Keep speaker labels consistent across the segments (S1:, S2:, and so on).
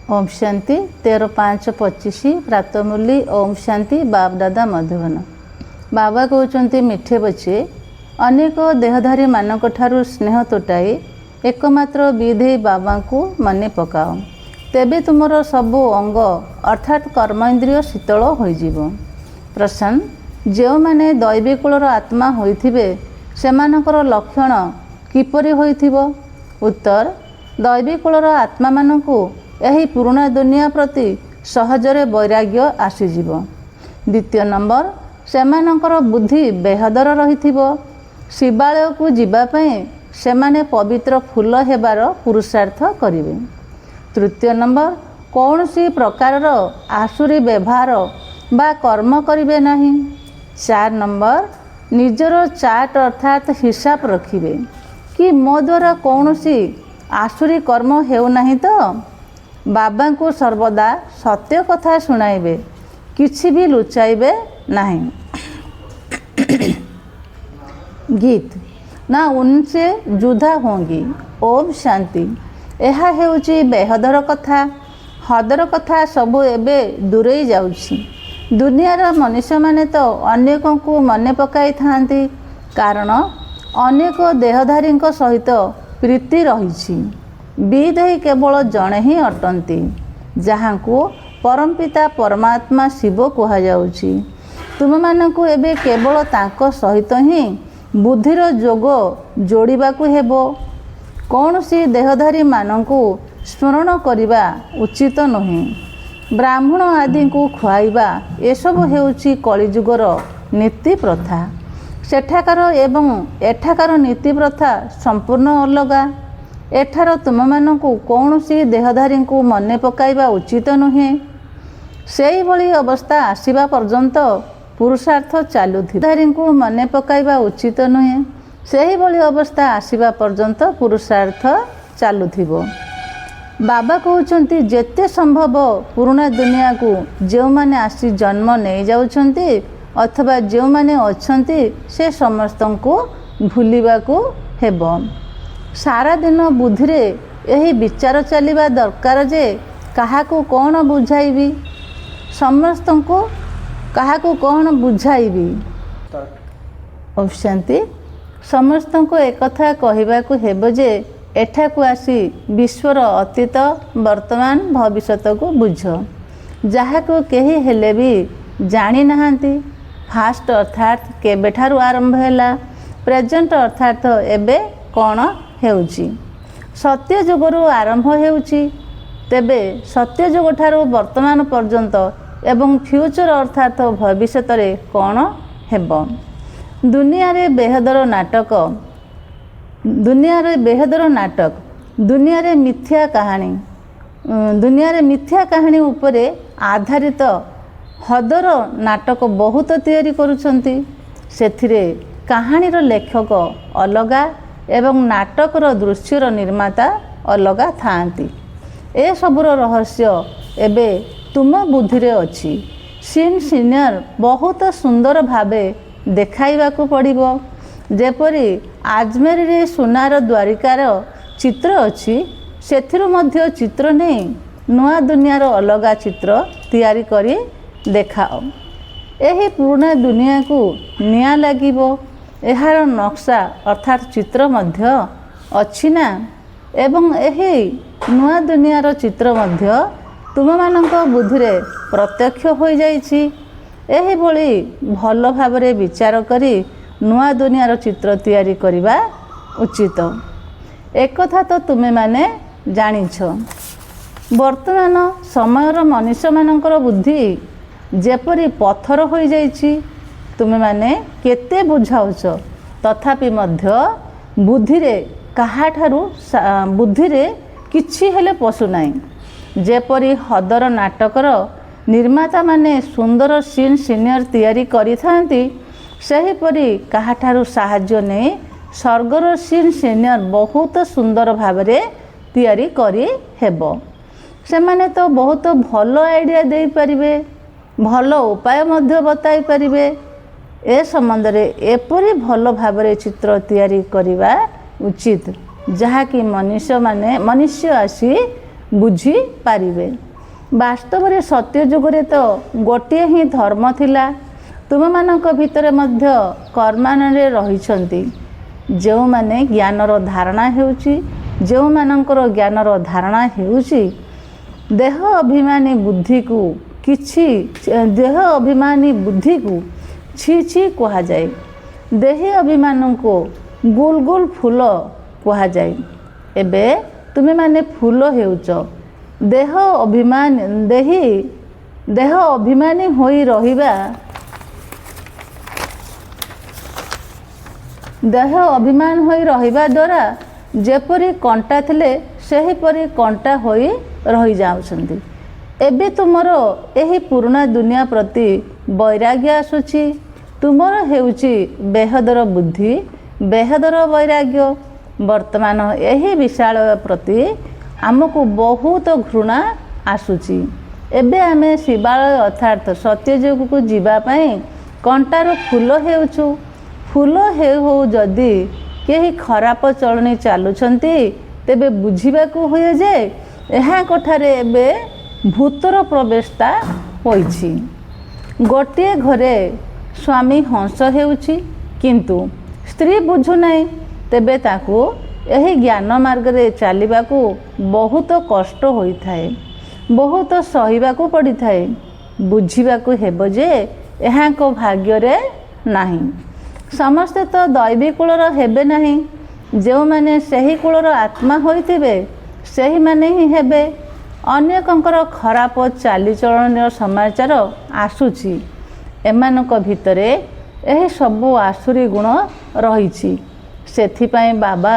S1: ओम शांति 13/5/25 प्रातमुरली ओम शांति बाप दादा मधुबन। बाबा कहते मिठे बचे अनेक देहधारी मानक ठारू स्नेह तोटाई एकमात्र विधेय बाबा को मने पकाओ, तेबे तुमर सबु अंग अर्थात कर्मेन्द्रिय शीतल होइजिव। प्रश्न, जो माने दैवी कूलर आत्मा होइथिबे सेमानकर लक्षण किपरि होइथिबो? उत्तर, दैवी कूलर आत्मा मानकु यही पुराणा दुनिया प्रति सहजरे वैराग्य आसीजिव। द्वितीय नंबर, सेमानकर बुद्धि बेहदर रहिथिबो। शिवालय को जीवापाई सेमाने पवित्र फूल हेबार पुरुषार्थ करिवे। तृतीय नंबर, कौनसी प्रकारर आसुरी व्यवहार बा कर्म करिवे नाही। 4 नंबर, निजर चार्ट अर्थात हिसाब रखिवे कि मो द्वारा कौनसी आसुरी कर्म हेउ नाही तो। बाबा को सर्वदा सत्य कथा सुनाइबे, किछि भी लुचाइबे नाही। गीत ना उनसे जुदा होंगी। ओम शांति। यह हेउची बेहदर कथा। हदर कथा सबु एबे दूरेई जाउछि। दुनियार मनुष्य माने तो अनेकों को मने पकाई थांती, कारण अनेक देहधारी सहित प्रीति रही। विधेय केवल जड़े ही अटंती, जहाँ को परमपिता परमात्मा शिव कहा जाउछि। तुम मानकु एबे केवल तांको सहित ही बुद्धिर जोग जोड़िबाकु हेबो। कौनसी देहधारी मानकु स्मरण करिबा उचित नुहें। ब्राह्मण आदि को खुआइबा एसबु हेउछि कलिजुगर नीति प्रथा। सेठाकार एवं एठाकार नीति प्रथा संपूर्ण अलगा। एठार तुम मानकु कौनसी देहधारी को मने पकाइबा उचित नुहे। सेही भली अवस्था आसीबा पर्यंत पुरुषार्थ चालुथि। देहधारी को मने पकाइबा उचित नुहे। सेही भली अवस्था आसीबा पर्यंत पुरुषार्थ चालुथिबो। बाबा कहउछंती जेते संभव पुराणा दुनिया को जो माने आसी जन्म नहीं जाउछंती अथवा जो माने अछंती से समस्त को भूलिबा को हेबो। सारा दिन बुद्धि रे यही विचार चलिबा दरकार जे काहाकू कौन बुझाइबी, समस्त को काहाकू कौन बुझाइबी। ओम शांति। समस्त को एक कथा कहबा को हेबो जे एठा को आसी विश्वर अतीत वर्तमान भविष्यत को बुझ, जहा को केही हेले भी जानी नहांती। फास्ट अर्थात केबेठारु आरंभ हैला, प्रेजेंट अर्थात एबे कौन हेउची। सत्य जुगरु आरंभ हेउची, तेबे सत्य जुग ठारू वर्तमान पर्यंत एवं फ्यूचर अर्थात भविष्यत रे कौन हेबो। दुनिया रे बेहदर नाटक, दुनिया रे बेहदर नाटक, दुनिया रे मिथ्या कहानी, दुनिया रे मिथ्या कहानी उपरे आधारित हदर नाटक बहुत तैयारी करुछंती। सेथिरे कहानीर लेखक अलगा एवं नाटकर दृश्यर निर्माता अलगा थांती। ए सबुर रहस्य एबे तुम बुद्धि रे अछि। सीन सीनियर बहुत सुंदर भावे देखाइबा को पड़िबो। जेपरि आजमेर रे सुनार द्वारिकार चित्र अछि, सेथिरु मध्य चित्र नहीं नुआ दुनियार अलगा चित्र तैयारी करी देखाओ। एही पुराना दुनिया को निया लागिबो। एहार नक्शा अर्थात चित्र मध्य अछि ना, एवं एही नुआ दुनियार चित्र मध्य तुम मानक बुद्धि रे प्रत्यक्ष हो जाइछि। एही भली भल भाबरे विचार करी नुआ दुनियार चित्र तैयारी करिबा उचित। एक कथा तो तुमे माने जानिछ, वर्तमान समयर मनुष्य मानकर बुद्धि जेपरि पत्थर हो जाइछि। तुमे माने केते बुझाउछ, तथापि मध्य बुद्धि रे काहाठारू बुद्धि रे किछि हेले पशु नाही। जेपरि हदर नाटकर निर्माता माने सुंदर सीन सीनियर तैयारी करि थांती, सेहीपरि काहाठारू साहाय्य नै स्वर्गर सीन सीनियर बहुत सुंदर भावरे तैयारी करि हेबो। सेमाने तो बहुत भल आइडिया दे परिबे, भल उपाय मध्य बताई परिबे। ए संबंध रे एपरि भल भावरे चित्र तैयारी करिबा उचित, जहा कि मनुष्य आसी ବୁଝିପାରିବେ। ବାସ୍ତବରେ ସତ୍ୟ ଯୁଗରେ ତ ଗୋଟିଏ ହିଁ ଧର୍ମ ଥିଲା। ତୁମମାନଙ୍କ ଭିତରେ ମଧ୍ୟ କର୍ମାନରେ ରହିଛନ୍ତି ଯେଉଁମାନେ ଜ୍ଞାନର ଧାରଣା ହେଉଛି ଯେଉଁମାନଙ୍କର ଜ୍ଞାନର ଧାରଣା ହେଉଛି ଦେହ ଅଭିମାନୀ ବୁଦ୍ଧିକୁ ଛି ଛି କୁହାଯାଏ। ଦେହୀ ଅଭିମାନକୁ ଗୁଲ ଗୁଲ ଫୁଲ କୁହାଯାଏ। ଏବେ ତୁମେମାନେ ଫୁଲ ହେଉଛ। ଦେହ ଅଭିମାନୀ ହୋଇ ରହିବା ଦ୍ୱାରା ଯେପରି କଣ୍ଟା ଥିଲେ ସେହିପରି କଣ୍ଟା ହୋଇ ରହିଯାଉଛନ୍ତି। ଏବେ ତୁମର ଏହି ପୁରୁଣା ଦୁନିଆ ପ୍ରତି ବୈରାଗ୍ୟ ଆସୁଛି। ତୁମର ହେଉଛି ବେହଦର ବୁଦ୍ଧି, ବେହଦର ବୈରାଗ୍ୟ। ବର୍ତ୍ତମାନ ଏହି ବିଶାଳ ପ୍ରତି ଆମକୁ ବହୁତ ଘୃଣା ଆସୁଛି। ଏବେ ଆମେ ଶିବାଳୟ ଅର୍ଥାତ୍ ସତ୍ୟଯୁଗକୁ ଯିବା ପାଇଁ କଣ୍ଟାରୁ ଫୁଲ ହେଉଛୁ। ଫୁଲ ହେଉ ହେଉ ଯଦି କେହି ଖରାପ ଚଳଣି ଚାଲୁଛନ୍ତି ତେବେ ବୁଝିବାକୁ ହୁଏ ଯେ ଏହାଙ୍କଠାରେ ଏବେ ଭୂତର ପ୍ରବେଶତା ହୋଇଛି। ଗୋଟିଏ ଘରେ ସ୍ୱାମୀ ହଂସ ହେଉଛି କିନ୍ତୁ ସ୍ତ୍ରୀ ବୁଝୁନାହିଁ ତେବେ ତାକୁ ଏହି ଜ୍ଞାନ ମାର୍ଗରେ ଚାଲିବାକୁ ବହୁତ କଷ୍ଟ ହୋଇଥାଏ, ବହୁତ ସହିବାକୁ ପଡ଼ିଥାଏ। ବୁଝିବାକୁ ହେବ ଯେ ଏହାଙ୍କ ଭାଗ୍ୟରେ ନାହିଁ। ସମସ୍ତେ ତ ଦୈବୀ କୂଳର ହେବେ ନାହିଁ। ଯେଉଁମାନେ ସେହି କୂଳର ଆତ୍ମା ହୋଇଥିବେ ସେହିମାନେ ହିଁ ହେବେ। ଅନେକଙ୍କର ଖରାପ ଚାଲିଚଳଣର ସମାଚାର ଆସୁଛି। ଏମାନଙ୍କ ଭିତରେ ଏହି ସବୁ ଆସୁରୀ ଗୁଣ ରହିଛି। ସେଥିପାଇଁ ବାବା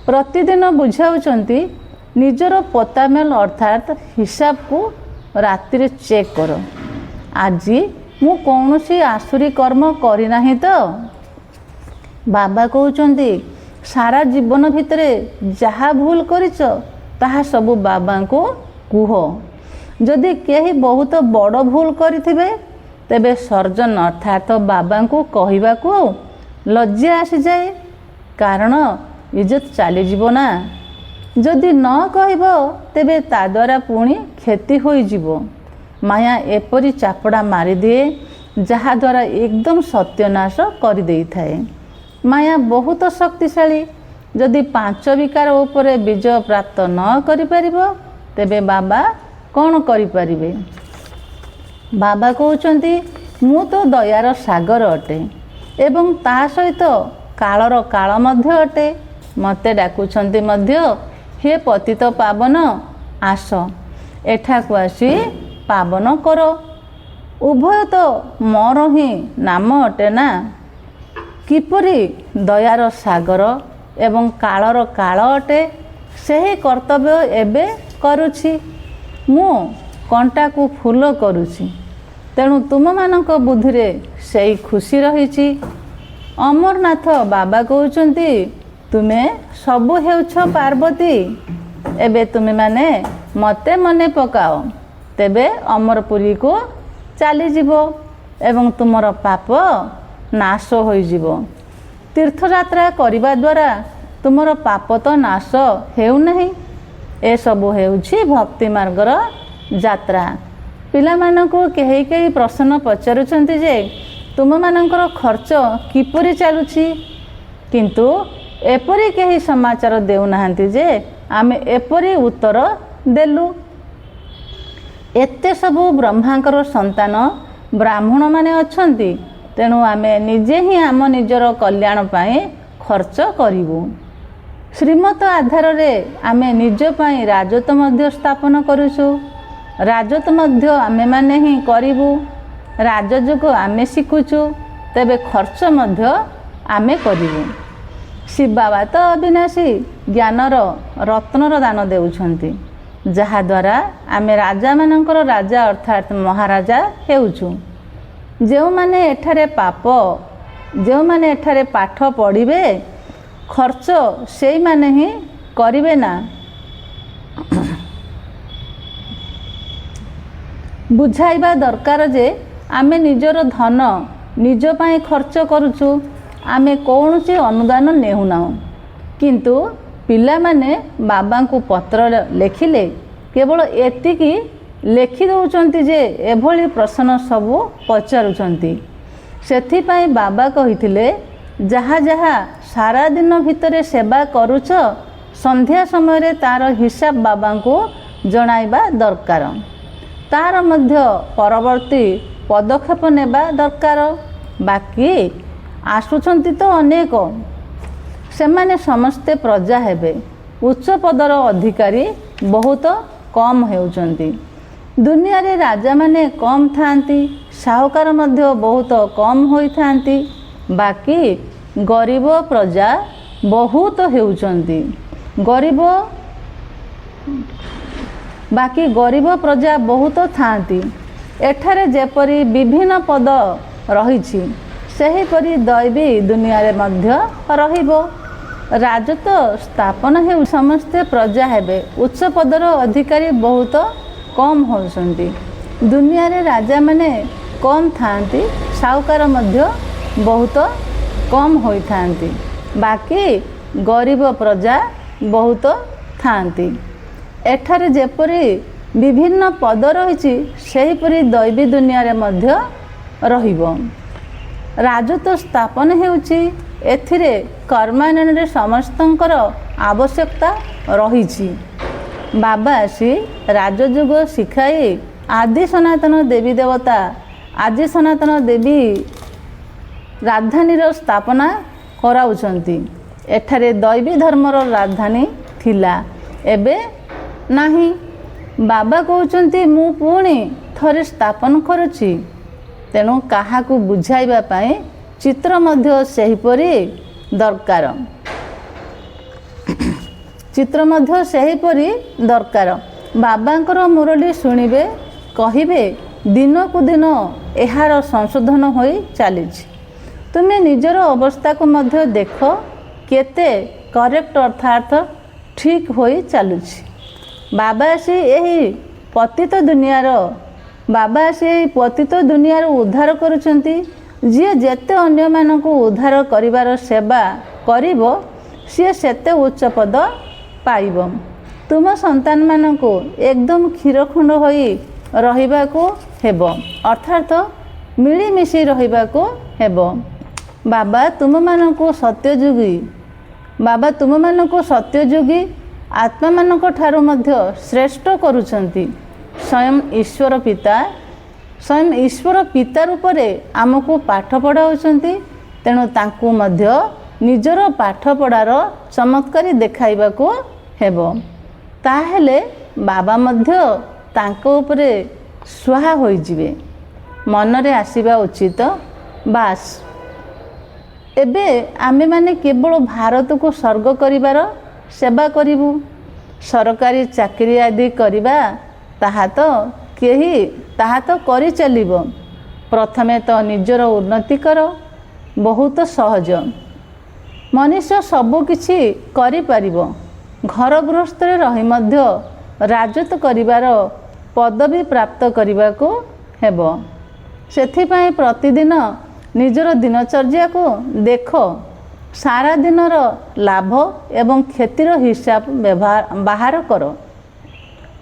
S1: ପ୍ରତିଦିନ ବୁଝାଉଛନ୍ତି ନିଜର ପୋତାମେଲ ଅର୍ଥାତ୍ ହିସାବକୁ ରାତିରେ ଚେକ୍ କର। ଆଜି ମୁଁ କୌଣସି ଆସୁରୀ କର୍ମ କରିନାହିଁ ତ? ବାବା କହୁଛନ୍ତି ସାରା ଜୀବନ ଭିତରେ ଯାହା ଭୁଲ କରିଛ ତାହା ସବୁ ବାବାଙ୍କୁ କୁହ। ଯଦି କେହି ବହୁତ ବଡ଼ ଭୁଲ କରିଥିବେ ତେବେ ସର୍ଜନ ଅର୍ଥାତ୍ ବାବାଙ୍କୁ କହିବାକୁ ଲଜ୍ଜା ଆସିଯାଏ। କାରଣ ଇଜ୍ଜତ ଚାଲିଯିବ ନା। ଯଦି ନ କହିବ ତେବେ ତା ଦ୍ୱାରା ପୁଣି କ୍ଷତି ହୋଇଯିବ। ମାୟା ଏପରି ଚାପଡ଼ା ମାରିଦିଏ ଯାହାଦ୍ୱାରା ଏକଦମ ସତ୍ୟନାଶ କରିଦେଇଥାଏ। ମାୟା ବହୁତ ଶକ୍ତିଶାଳୀ। ଯଦି 5 ବିକାର ଉପରେ ବିଜୟ ପ୍ରାପ୍ତ ନ କରିପାରିବ ତେବେ ବାବା କ'ଣ କରିପାରିବେ? ବାବା କହୁଛନ୍ତି ମୁଁ ତ ଦୟାର ସାଗର ଅଟେ ଏବଂ ତା ସହିତ କାଳର କାଳ ମଧ୍ୟ ଅଟେ। ମୋତେ ଡାକୁଛନ୍ତି ମଧ୍ୟ, ହେ ପତିତ ପାବନ ଆସ, ଏଠାକୁ ଆସି ପାବନ କର। ଉଭୟ ତ ମୋର ହିଁ ନାମ ଅଟେ ନା। କିପରି ଦୟାର ସାଗର ଏବଂ କାଳର କାଳ ଅଟେ ସେହି କର୍ତ୍ତବ୍ୟ ଏବେ କରୁଛି। ମୁଁ କଣ୍ଟାକୁ ଫୁଲ କରୁଛି। ତେଣୁ ତୁମମାନଙ୍କ ବୁଦ୍ଧିରେ ସେଇ ଖୁସି ରହିଛି। ଅମରନାଥ ବାବା କହୁଛନ୍ତି ତୁମେ ସବୁ ହେଉଛ ପାର୍ବତୀ। ଏବେ ତୁମେମାନେ ମୋତେ ମନେ ପକାଅ, ତେବେ ଅମରପୁରୀକୁ ଚାଲିଯିବ ଏବଂ ତୁମର ପାପ ନାଶ ହୋଇଯିବ। ତୀର୍ଥଯାତ୍ରା କରିବା ଦ୍ୱାରା ତୁମର ପାପ ତ ନାଶ ହେଉନାହିଁ। ଏସବୁ ହେଉଛି ଭକ୍ତି ମାର୍ଗର ଯାତ୍ରା। ପିଲାମାନଙ୍କୁ କେହି କେହି ପ୍ରଶ୍ନ ପଚାରୁଛନ୍ତି ଯେ ତୁମମାନଙ୍କର ଖର୍ଚ୍ଚ କିପରି ଚାଲୁଛି, କିନ୍ତୁ ଏପରି କେହି ସମାଚାର ଦେଉନାହାନ୍ତି ଯେ ଆମେ ଏପରି ଉତ୍ତର ଦେଲୁ। ଏତେ ସବୁ ବ୍ରହ୍ମାଙ୍କର ସନ୍ତାନ ବ୍ରାହ୍ମଣମାନେ ଅଛନ୍ତି, ତେଣୁ ଆମେ ନିଜେ ହିଁ ଆମ ନିଜର କଲ୍ୟାଣ ପାଇଁ ଖର୍ଚ୍ଚ କରିବୁ। ଶ୍ରୀମତ ଆଧାରରେ ଆମେ ନିଜ ପାଇଁ ରାଜତ୍ୱ ମଧ୍ୟ ସ୍ଥାପନ କରୁଛୁ। ରାଜତ୍ୱ ମଧ୍ୟ ଆମେମାନେ ହିଁ କରିବୁ। ରାଜଯୋଗ ଆମେ ଶିଖୁଛୁ, ତେବେ ଖର୍ଚ୍ଚ ମଧ୍ୟ ଆମେ କରିବୁ। ଶିବବାବା ତ ଅବିନାଶୀ ଜ୍ଞାନର ରତ୍ନର ଦାନ ଦେଉଛନ୍ତି, ଯାହାଦ୍ୱାରା ଆମେ ରାଜାମାନଙ୍କର ରାଜା ଅର୍ଥାତ୍ ମହାରାଜା ହେଉଛୁ। ଯେଉଁମାନେ ଏଠାରେ ପାଠ ପଢ଼ିବେ ଖର୍ଚ୍ଚ ସେଇମାନେ ହିଁ କରିବେ ନା। ବୁଝାଇବା ଦରକାର ଯେ ଆମେ ନିଜର ଧନ ନିଜ ପାଇଁ ଖର୍ଚ୍ଚ କରୁଛୁ, ଆମେ କୌଣସି ଅନୁଦାନ ନେଉନାହୁଁ। କିନ୍ତୁ ପିଲାମାନେ ବାବାଙ୍କୁ ପତ୍ର ଲେଖିଲେ केवल एतिकी लेखि दउचंती जे एभली प्रश्न सबु पचारुचंती। सेथिपाई बाबा कहिथिले जहा जहा सारा दिन भितरे सेवा करूच संध्या समय तार हिसाब बाबा को जणाइबा दरकार, तार मध्य परवर्ती पदक्षेप नेबा दरकार। बाकी आसुचंती तो अनेक, सेमाने समस्ते प्रजा हेबे, उच्च पदर अधिकारी बहुत कम हेउचंती। दुनिया रे राजा माने कम थांती, साहुकार मध्य बहुत कम होई थांती, बाकी गरीब प्रजा बहुत हेउचंती। बाकी गरीब प्रजा बहुत थांती। एठारे जेपरी विभिन्न पद रहिछि सेहीपरि दैवी दुनिया रे मध्य रहिबो। राजत्व स्थापन हेउ समस्ते प्रजा हेबे, उच्च पदर अधिकारी बहुत कम होउछंती। दुनिया रे राजा माने कम थांती, साहुकार मध्य बहुत कम होई थांती, बाकी गरीब प्रजा बहुत थांती। एठारे जेपरी विभिन्न पद रहिछि सेहीपरि दैवी दुनिया रे मध्य रहिबो। राजत्व स्थापन हेउछि, एथिरे कर्मान्वयन समस्तंकर आवश्यकता रहिछि। बाबा आसी राजयोग शिखाई आदि सनातन देवी देवता, आदि सनातन देवी राजधानी स्थापना कराउछंती। एठारे दैवी धर्मर राजधानी थिला, एबे नाही। बाबा कहउछंती मु पुणी थरे स्थापन करूछि, तेणु काहाकू बुझाइबा पाई चित्र मध्य सेहीपरि दरकार, चित्र मध्य सेहीपरि दरकार। बाबांकर मुरली शुणिबे, कहिबे दिन को दिन एहार संशोधन होई चलीछि। तुमे निजर अवस्था को मध्य देख केते करेक्ट अर्थात ठीक होई चलुछि। बाबा से यही पतित दुनियार बाबा से पतित दुनियार उद्धार करुछंती। जी जेते अन्य मानक उद्धार करिवार सेवा करिवो सी सेते उच्च पद पाइबो। तुम संतान मानक एकदम क्षीरखंड होई रहिबाको हेबो, अर्थात मिलीमिशी रहिबाको हेबो। बाबा तुम मानक सत्ययुगी, बाबा तुम मानक सत्ययुगी आत्मा मानक ठारू मध्य श्रेष्ठ करुछंती। स्वयं ईश्वर पिता, स्वयं ईश्वर पिता रूपरे आमको पाठ पढ़ाउछंती, तेणु तांकू मध्य निजर पाठ पढ़ार चमत्कारी देखाइबाको हेबो। ताहेले बाबा मध्य तांको उपरे स्वाहा होई जिवे, मनरे आसीबा उचित। बास एबे आमे माने केवल भारत को स्वर्ग करिवार सेवा करिवु। सरकारी चाकरी आदि करिबा ताहा तो करि चलिबो। प्रथमे तो निजर उन्नति कर, बहुत सहज। मनुष्य सबु किछि करि पारिबो। घर गृहस्थ रही मध्य राजत्व करिवार पदवी प्राप्त करिबाको हेबो। सेथिपाई प्रतिदिन निजर दिनचर्या को देख, सारा दिनर लाभ एवं क्षतिर हिसाब बाहर कर।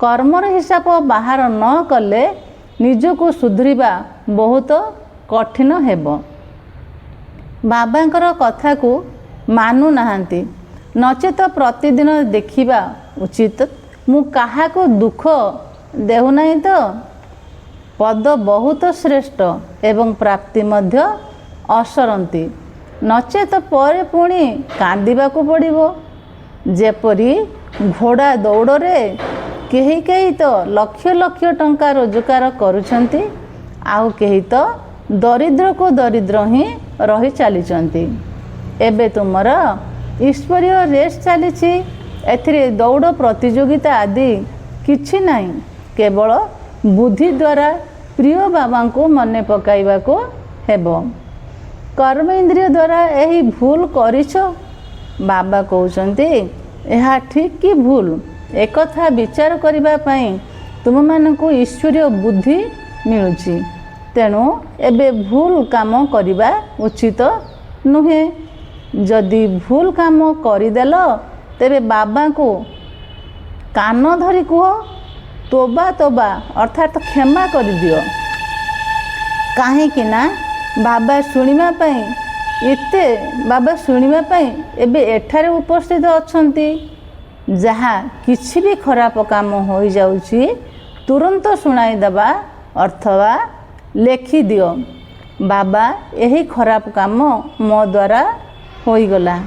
S1: कर्मर हिसाब बाहर न कले निजको सुधरिबा बहुत कठिन हेबो। बाबांकर कथा को मानु नाहांती, नचेत प्रतिदिन देखिबा उचित। मु काहाको दुख देहु नाही तो। पद बहुत श्रेष्ठ एवं प्राप्ति मध्य असरंती, नचेत परे पुणी कांदिबाको पड़िबो। जेपरी घोड़ा दौड़रे केही केही तो लक्ष लक्ष टंका रोजगार करुछंती, आउ केही तो दरिद्र को दरिद्र ही रही चलीचंती। एबे तुमर ईश्वरीय रेस चलीछि, एथिरे दौड़ प्रतियोगिता आदि किछि नाही। केवल बुद्धि द्वारा प्रिय बाबा को मने पकाइबा को हेबो। कर्म इंद्रिय द्वारा यही भूल करिछ। बाबा कहउचंती एहा ठीक कि भूल, एकथा विचार करिबा पई तुम मानकु ईश्वरीय बुद्धि मिलुछि। तेणु एबे भूल काम करिबा उचित नुहे। जदि भूल काम करिदेल तेबे बाबा को कान धरी कह, तोबा तोबा अर्थात क्षमा कर दियो। कहीं बाबा शुणिबा पई एते बाबा शुणिबा पई एबे एठारे उपस्थित अछंती। जहाँ किछि भी खराब काम हो जाउची तुरंत सुनाई दबा अथवा लेखि दियो बाबा यही खराब काम मो द्वारा होई गला।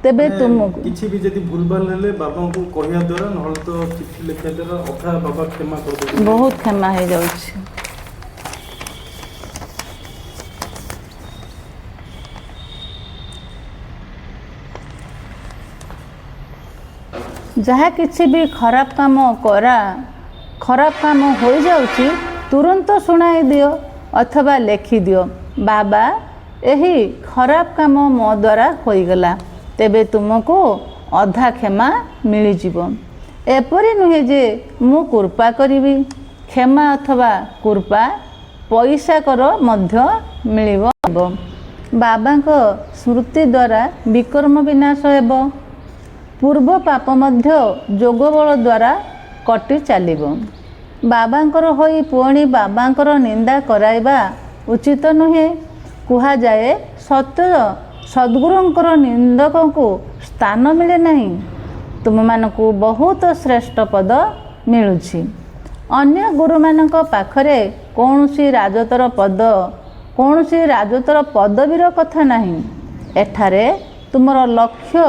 S1: तेबे तुमको
S2: किछि भी जदी भूलभाल हेले बाबा को कहिया द्वारा नहल तो चिट्ठी लिखिया द्वारा अथा बाबा क्षमा कर दे
S1: बहुत क्षमा हो जाउची। जहाँ किसी भी खराब काम करा खराब काम हो जाउची तुरंत सुनाई दियो अथवा लेखि दियो बाबा यही खराब काम मो द्वारा होईगला। तेबे तुमको अधा क्षमा मिल जिवो। एपरि नुहे जे मु कृपा करिवि क्षमा अथवा कृपा पैसा कर मध्य मिलिबो। बाबा को स्मृति द्वारा विकर्म विनाश हेबो। पूर्व पाप मध्य जोग बल द्वारा कटि चलिबो। बाबांकर होई पुणी बाबांकर निंदा कराइबा उचित नुहे। कुहा जाए सत्य सद्गुरुंकर निंदक को स्थान मिले नहीं। तुम मानकु बहुत श्रेष्ठ पद मिलुछि। अन्य गुरु मानक पाखरे कौनसी राजतर पद कौनसी राजतर पदवीर कथा नहीं। एठारे तुमर लक्ष्य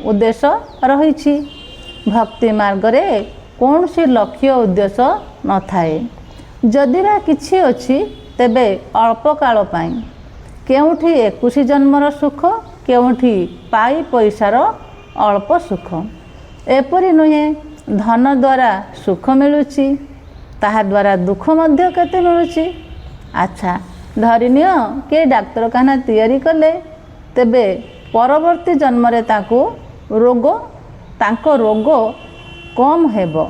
S1: उद्देश्य रही। भक्ति मार्ग रे कौनसी लक्ष्य उद्देश्य न थाए। जदि बा किछि अछि तेबे अल्प काल पाई केउठी 21 जन्मर सुख केउठी पाई पैसार अल्प सुख। एपरि नुहे धन द्वारा सुख मिलुछि ताहा द्वारा दुख मध्य केते मिलुछि। अच्छा धरिनिय के डाक्तरखाना तैयारी कले तेबे परवर्ती जन्म रे ताको रोग कम हेबो।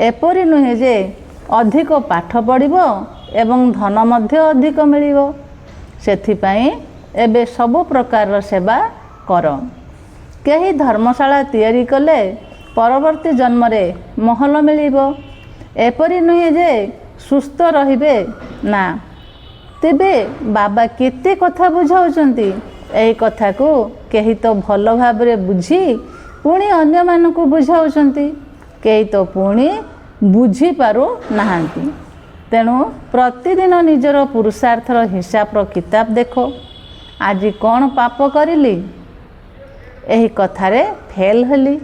S1: एपरि नुहे जे अधिक पाठ पढ़िबो एवं धन मध्य अधिक मिलिबो। सेथिपाई एबे सब प्रकार सेवा कर। केही धर्मशाला तैयारी कले परवर्ती जन्म रे महल मिलिबो। एपरि नुहे जे सुस्थ रहिबे ना। तेबे बाबा केते कथा बुझाउचंती। एही कथा को केही तो भल भाबरे बुझी पुणी अन्य मानकु बुझाउचंती केही तो पुणी बुझी पारु नाहांती। तेणु प्रतिदिन निजर पुरुषार्थर हिसाब किताब देखो। आज कौन पाप करिली एही कथारे फेल हली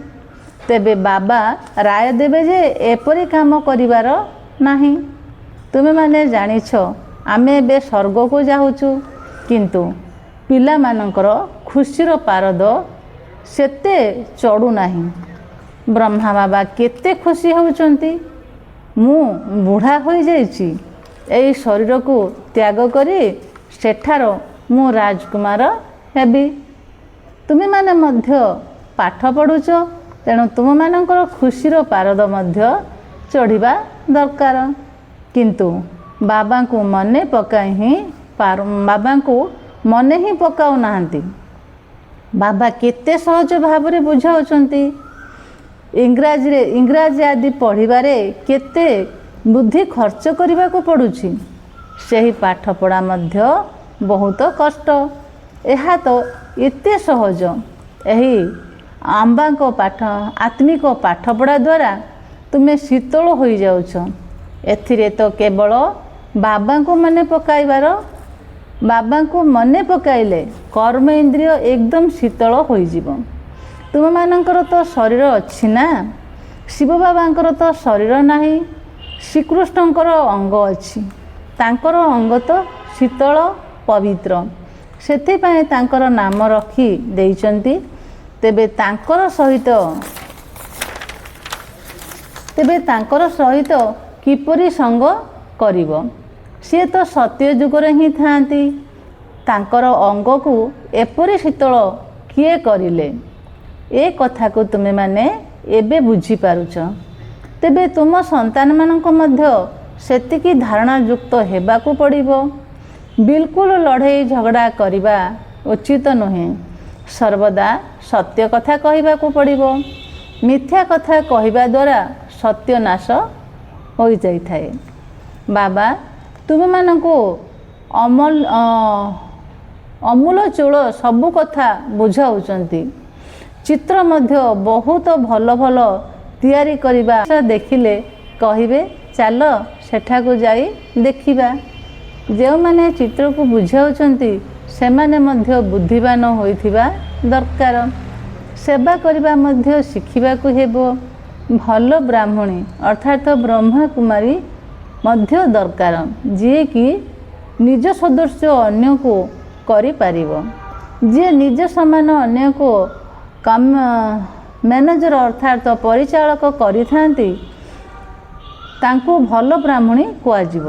S1: तेबे बाबा राय देबे जे एपरि काम करिवार नाही। तुमे माने जानिछ आमे बे स्वर्ग को जाउछु किंतु पिला मानकर खुशीर पारद सेते चढ़ू नाही। ब्रह्मा बाबा केते खुशी होउचंती। मु बुढ़ा हो जाइछि एई शरीर को त्याग करी सेठार मु राजकुमार हेबी। तुमे माने मध्य पाठ पढ़ुछ तेणु तुम मानकर खुशीर पारद मध्य चढ़िबा दरकार। किंतु बाबा को मने पकाई ही बाबा को मने ही पकाउ नाहंती। बाबा केते सहज भावरे बुझाउचंती। इंग्राजी आदि पढ़िबारे केते बुद्धि खर्च करने को पड़ुछि। सेही पाठ पढ़ा मध्य बहुत कष्ट। यह तो एते सहज। यही आंबा को पाठ आत्मिक पाठ पढ़ा द्वारा तुम्हें शीतल हो जाउछ। एथिरे तो केवल बाबा को मने पकाइबार बाबा को मने पकाइले कर्म इंद्रिय एकदम शीतल हो जीव। तुम मानकर तो शरीर अच्छी ना। शिव बाबांकर तो शरीर नाही। श्रीकृष्णकर अंग अच्छी तांकर अंग तो शीतल पवित्र सेथिपाई तांकर नाम रखी देइचंती। तेबे तांकर सहित किपरि संग करिवो। सी तो सत्य जुगरे ही थांती। तांकर अंग को एपरि शीतल किए करिले ए कथा को तुमे माने एबे बुझी पारुछ। तेबे तुम संतान मानक मध्य सेतिकी धारणा युक्त हेबाकू पड़िबो। बिल्कुल लड़ाई झगड़ा करिबा उचित नुहे। सर्वदा सत्य कथा कहिबाकू पड़िबो। मिथ्या कथा कहिबा द्वारा सत्य नाश ହୋଇଯାଇଥାଏ। ବାବା ତୁମମାନଙ୍କୁ ଅମୂଳଚୂଳ ସବୁ କଥା ବୁଝାଉଛନ୍ତି। ଚିତ୍ର ମଧ୍ୟ ବହୁତ ଭଲ ଭଲ ତିଆରି କରିବା ଦେଖିଲେ କହିବେ ଚାଲ ସେଠାକୁ ଯାଇ ଦେଖିବା। ଯେଉଁମାନେ ଚିତ୍ରକୁ ବୁଝାଉଛନ୍ତି ସେମାନେ ମଧ୍ୟ ବୁଦ୍ଧିମାନ ହୋଇଥିବା ଦରକାର। ସେବା କରିବା ମଧ୍ୟ ଶିଖିବାକୁ ହେବ। ଭଲ ବ୍ରାହ୍ମଣୀ ଅର୍ଥାତ୍ ବ୍ରହ୍ମାକୁମାରୀ ମଧ୍ୟ ଦରକାର, ଯିଏକି ନିଜ ସଦୃଶ ଅନ୍ୟକୁ କରିପାରିବ। ଯିଏ ନିଜ ସମାନ ଅନ୍ୟକୁ ମ୍ୟାନେଜର ଅର୍ଥାତ୍ ପରିଚାଳକ କରିଥାନ୍ତି ତାଙ୍କୁ ଭଲ ବ୍ରାହ୍ମଣୀ କୁହାଯିବ।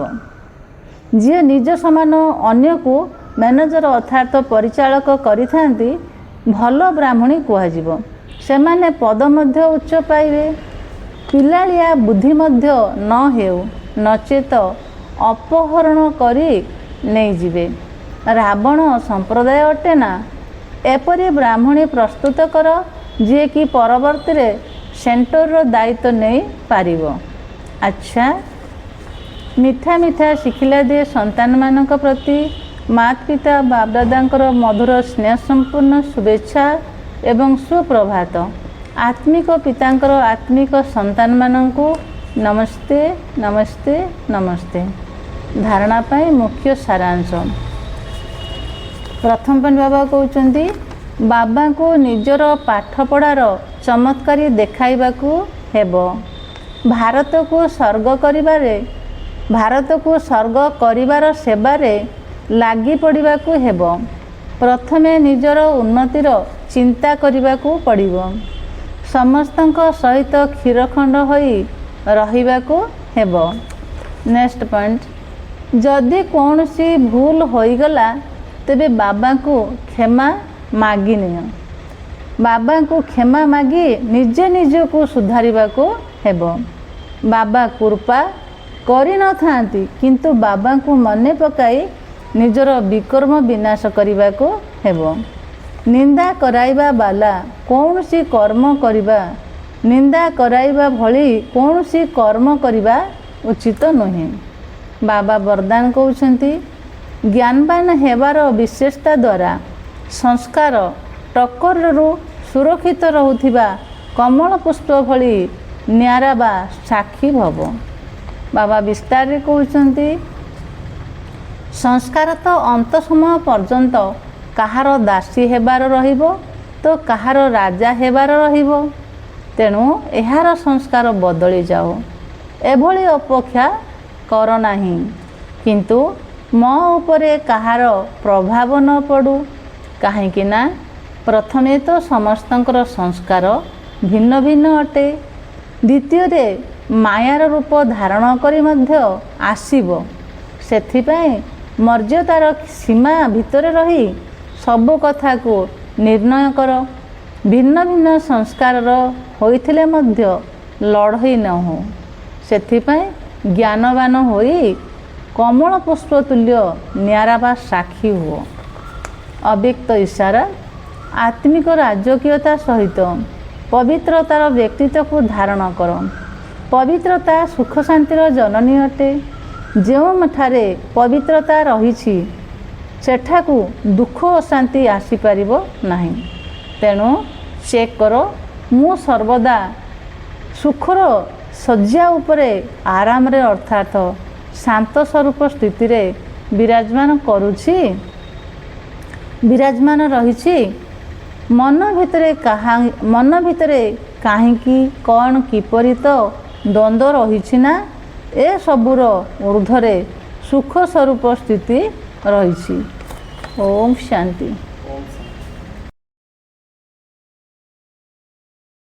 S1: ଯିଏ ନିଜ ସମାନ ଅନ୍ୟକୁ ମ୍ୟାନେଜର ଅର୍ଥାତ୍ ପରିଚାଳକ କରିଥାନ୍ତି ଭଲ ବ୍ରାହ୍ମଣୀ କୁହାଯିବ। ସେମାନେ ପଦ ମଧ୍ୟ ଉଚ୍ଚ ପାଇବେ। ପିଲାଳିଆ ବୁଦ୍ଧି ମଧ୍ୟ ନ ହେଉ, ନଚେତ ଅପହରଣ କରି ନେଇଯିବେ। ରାବଣ ସମ୍ପ୍ରଦାୟ ଅଟେ ନା? ଏପରି ବ୍ରାହ୍ମଣୀ ପ୍ରସ୍ତୁତ କର ଯିଏକି ପରବର୍ତ୍ତୀରେ ସେଣ୍ଟରର ଦାୟିତ୍ୱ ନେଇପାରିବ। ଆଚ୍ଛା, ମିଠା ମିଠା ଶିଖିଲା ଦିଏ ସନ୍ତାନମାନଙ୍କ ପ୍ରତି ମାତା ପିତା ବାପଦାଦାଙ୍କର ମଧୁର ସ୍ନେହ ସମ୍ପୂର୍ଣ୍ଣ ଶୁଭେଚ୍ଛା ଏବଂ ସୁପ୍ରଭାତ। ଆତ୍ମିକ ପିତାଙ୍କର ଆତ୍ମିକ ସନ୍ତାନମାନଙ୍କୁ ନମସ୍ତେ ନମସ୍ତେ ନମସ୍ତେ। ଧାରଣା ପାଇଁ ମୁଖ୍ୟ ସାରାଂଶ। ପ୍ରଥମ ପଏଣ୍ଟ ବାବା କହୁଛନ୍ତି ବାବାଙ୍କୁ ନିଜର ପାଠପଢ଼ାର ଚମତ୍କାରୀ ଦେଖାଇବାକୁ ହେବ। ଭାରତକୁ ସ୍ୱର୍ଗ କରିବାର ସେବାରେ ଲାଗି ପଡ଼ିବାକୁ ହେବ। ପ୍ରଥମେ ନିଜର ଉନ୍ନତିର ଚିନ୍ତା କରିବାକୁ ପଡ଼ିବ। ସମସ୍ତଙ୍କ ସହିତ କ୍ଷୀରଖଣ୍ଡ ହୋଇ ରହିବାକୁ ହେବ। ନେକ୍ସଟ ପଏଣ୍ଟ, ଯଦି କୌଣସି ଭୁଲ ହୋଇଗଲା ତେବେ ବାବାଙ୍କୁ କ୍ଷମା ମାଗିନିଅ। ବାବାଙ୍କୁ କ୍ଷମା ମାଗି ନିଜେ ନିଜକୁ ସୁଧାରିବାକୁ ହେବ। ବାବା କୃପା କରିନଥାନ୍ତି, କିନ୍ତୁ ବାବାଙ୍କୁ ମନେ ପକାଇ ନିଜର ବିକର୍ମ ବିନାଶ କରିବାକୁ ହେବ। ନିନ୍ଦା କରାଇବା ବାଲା କୌଣସି କର୍ମ କରିବା, ନିନ୍ଦା କରାଇବା ଭଳି କୌଣସି କର୍ମ କରିବା ଉଚିତ ନୁହେଁ। ବାବା ବରଦାନ କହୁଛନ୍ତି ଜ୍ଞାନବାନ ହେବାର ବିଶେଷତା ଦ୍ୱାରା ସଂସ୍କାର ଟକ୍କରରୁ ସୁରକ୍ଷିତ ରହୁଥିବା କମଳ ପୁଷ୍ପ ଭଳି ନ୍ୟାରା ବା ସାକ୍ଷୀ ଭବ। ବାବା ବିସ୍ତାରରେ କହୁଛନ୍ତି ସଂସ୍କାର ତ ଅନ୍ତ ସମୟ ପର୍ଯ୍ୟନ୍ତ କାହାର ଦାସୀ ହେବାର ରହିବ ତ କାହାର ରାଜା ହେବାର ରହିବ। ତେଣୁ ଏହାର ସଂସ୍କାର ବଦଳି ଯାଉ। ଏଭଳି ଅପେକ୍ଷା କର ନାହିଁ, କିନ୍ତୁ ମୋ ଉପରେ କାହାର ପ୍ରଭାବ ନ ପଡ଼ୁ। କାହିଁକି ନା ପ୍ରଥମେ ତ ସମସ୍ତଙ୍କର ସଂସ୍କାର ଭିନ୍ନ ଭିନ୍ନ ଅଟେ। ଦ୍ୱିତୀୟରେ ମାୟାର ରୂପ ଧାରଣ କରି ମଧ୍ୟ ଆସିବ। ସେଥିପାଇଁ ମର୍ଯ୍ୟାଦାର ସୀମା ଭିତରେ ରହି ସବୁ କଥାକୁ ନିର୍ଣ୍ଣୟ କର। ଭିନ୍ନ ଭିନ୍ନ ସଂସ୍କାରର ହୋଇଥିଲେ ମଧ୍ୟ ଲଢ଼େଇ ନ ହଉ। ସେଥିପାଇଁ ଜ୍ଞାନବାନ ହୋଇ କମଳ ପୁଷ୍ପ ତୁଲ୍ୟ ନ୍ୟାରା ବା ସାକ୍ଷୀ ହୁଅ। ଅବ୍ୟକ୍ତ ଇଶାରା ଆତ୍ମିକ ରାଜକୀୟତା ସହିତ ପବିତ୍ରତାର ବ୍ୟକ୍ତିତ୍ୱକୁ ଧାରଣ କର। ପବିତ୍ରତା ସୁଖ ଶାନ୍ତିର ଜନନୀ ଅଟେ। ଯେଉଁଠାରେ ପବିତ୍ରତା ରହିଛି ସେଠାକୁ ଦୁଃଖ ଅଶାନ୍ତି ଆସିପାରିବ ନାହିଁ। ତେଣୁ ଚେକ୍ କର, ମୁଁ ସର୍ବଦା ସୁଖର ଶଯ୍ୟା ଉପରେ ଆରାମରେ ଅର୍ଥାତ୍ ଶାନ୍ତ ସ୍ୱରୂପ ସ୍ଥିତିରେ ବିରାଜମାନ ରହିଛି। ମନ ଭିତରେ କାହିଁକି କ'ଣ କିପରି ତ ଦ୍ୱନ୍ଦ୍ୱ ରହିଛି ନା? ଏସବୁର ଊର୍ଦ୍ଧ୍ୱରେ ସୁଖ ସ୍ୱରୂପ ସ୍ଥିତି ରହିଛି। ଓମ୍ ଶାନ୍ତି।